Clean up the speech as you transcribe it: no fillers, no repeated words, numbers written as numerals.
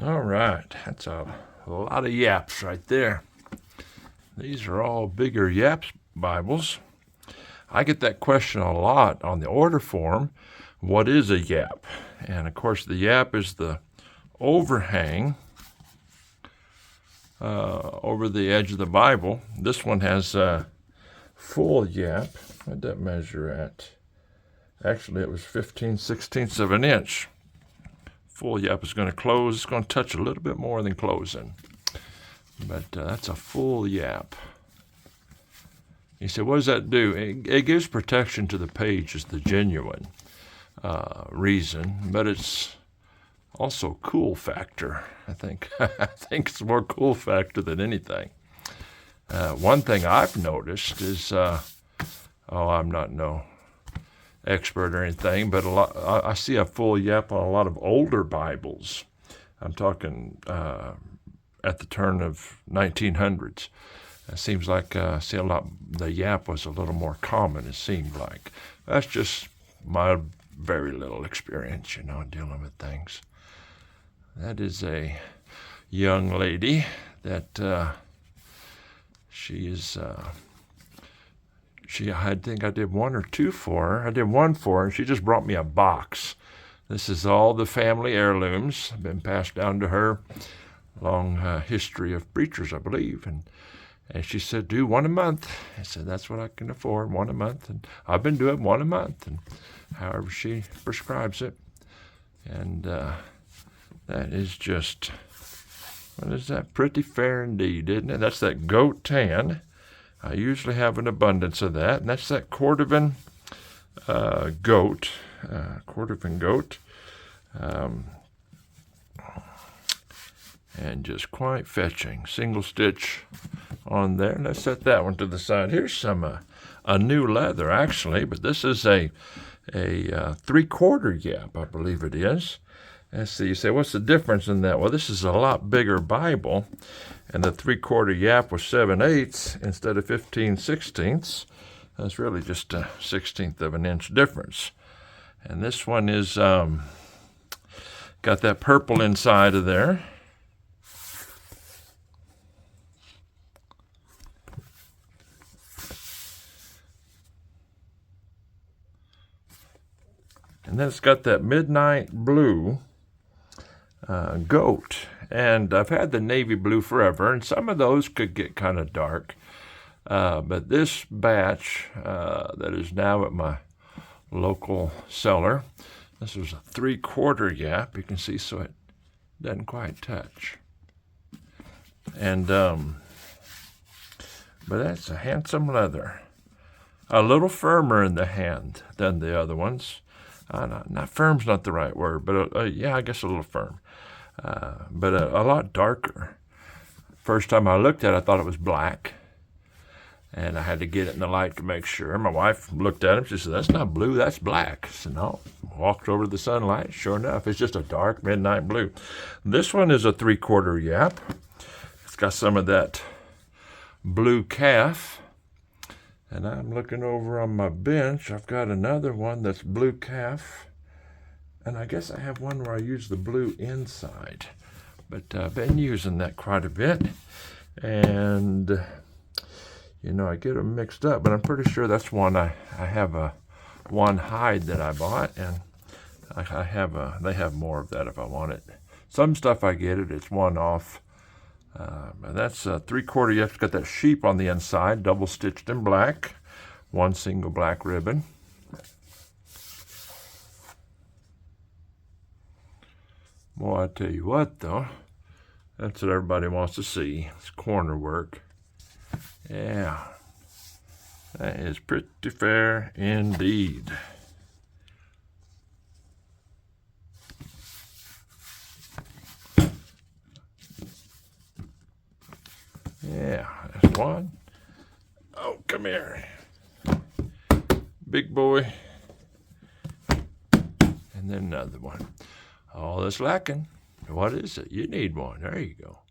All right, that's a lot of Yaps right there. These are all bigger Yaps Bibles. I get that question a lot on the order form. What is a Yap? And of course, the Yap is the overhang over the edge of the Bible. This one has a full Yap. What did that measure at? Actually, it was 15/16 of an inch. Full Yap is going to close. It's going to touch a little bit more than closing. But that's a full Yap. He said, what does that do? It gives protection to the page, is the genuine reason, but it's also cool factor. I think it's more cool factor than anything. One thing I've noticed is, I'm not no expert or anything, but I see a full Yap on a lot of older Bibles. I'm talking at the turn of 1900s. It seems like the Yap was a little more common, it seemed like. That's just my very little experience, dealing with things. That is a young lady that I think I did one or two for her. I did one for her, and she just brought me a box. This is all the family heirlooms, been passed down to her. Long history of preachers, I believe. And she said, do one a month. I said, that's what I can afford, one a month. And I've been doing one a month, and however she prescribes it. And that is just, what is that? Pretty fair indeed, isn't it? That's that goat tan. I usually have an abundance of that. And that's that Cordovan goat. And just quite fetching. Single stitch on there. Let's set that one to the side. Here's a new leather, actually, but this is a 3/4 Yap, I believe it is. Let's see, you say, what's the difference in that? Well, this is a lot bigger Bible, and the 3/4 Yap was 7/8 instead of 15/16. That's really just a 1/16 of an inch difference. And this one is got that purple inside of there. And then it's got that midnight blue goat. And I've had the navy blue forever, and some of those could get kind of dark. But this batch that is now at my local seller, this was a 3/4 Yap. You can see, so it doesn't quite touch. And but that's a handsome leather. A little firmer in the hand than the other ones. Not firm's not the right word, but yeah, I guess a little firm. But a lot darker. First time I looked at it, I thought it was black. And I had to get it in the light to make sure. My wife looked at him. She said, that's not blue, that's black. I said, no. Walked over to the sunlight. Sure enough, it's just a dark midnight blue. This one is a 3/4 Yap. It's got some of that blue calf. And I'm looking over on my bench. I've got another one that's blue calf. And I guess I have one where I use the blue inside. But I've been using that quite a bit. And, I get them mixed up. But I'm pretty sure that's one I have one hide that I bought. And they have more of that if I want it. Some stuff I get it's one off. And that's a 3/4 Yap. It's got that sheep on the inside, double stitched in black, one single black ribbon. Boy, I tell you what, though, that's what everybody wants to see. It's corner work. Yeah, that is pretty fair indeed. Yeah, that's one. Oh, come here. Big boy. And then another one. All that's lacking. What is it? You need one. There you go.